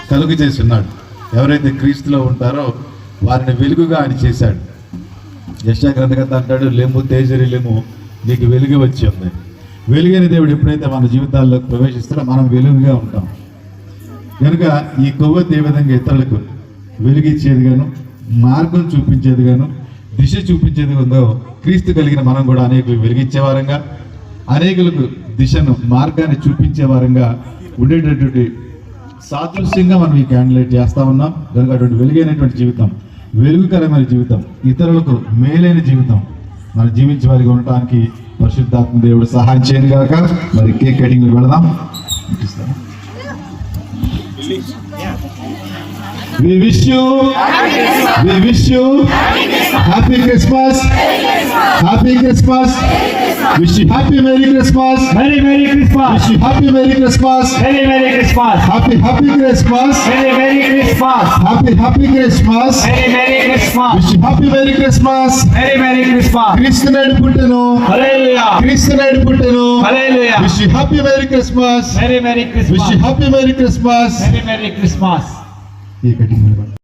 కలుగు చేసి ఉన్నాడు. ఎవరైతే క్రీస్తులో ఉంటారో వారిని వెలుగుగా ఆయన చేశాడు. యెషయా గ్రంథకర్త అంటాడు, లెమ్ము తేజరి లెమ్ము, నీకు వెలుగు వచ్చి ఉంది. వెలుగైన దేవుడు ఎప్పుడైతే మన జీవితాల్లో ప్రవేశిస్తారో మనం వెలుగుగా ఉంటాం. కనుక ఈ కొవ్వొత్తి ఏ విధంగా ఇతరులకు వెలుగిచ్చేది గాను, మార్గం చూపించేది గాను, దిశ చూపించేది ఉందో, క్రీస్తు కలిగిన మనం కూడా అనేకులకు వెలిగించే వారంగా, అనేకులకు దిశను మార్గాన్ని చూపించే వారంగా ఉండేటటువంటి సాదృశ్యంగా మనం ఈ క్యాండిలేట్ చేస్తా ఉన్నాం. కనుక అటువంటి వెలుగైనటువంటి జీవితం, వెలుగుకరమైన జీవితం, ఇతరులకు మేలైన జీవితం మనం జీవించే వారిగా ఉండటానికి పరిశుద్ధాత్మ దేవుడు సహాయం చేయను గాక. మరి కేక్ కటింగ్ వెళదాం. We wish you happy Christmas. Happy Christmas. Wish you happy Merry Christmas. Merry Christmas. Wish you happy Merry Christmas. Merry Christmas. Happy Christmas. Merry Christmas. Happy Christmas. Merry Christmas. Wish you happy Merry Christmas. Merry Christmas. క్రీస్తు నాయుడు పుట్టెను. Hallelujah. క్రీస్తు నాయుడు పుట్టెను. Hallelujah. Wish you happy Merry Christmas. Merry Christmas. Wish you happy Merry Christmas. Merry Christmas. ఈ cutting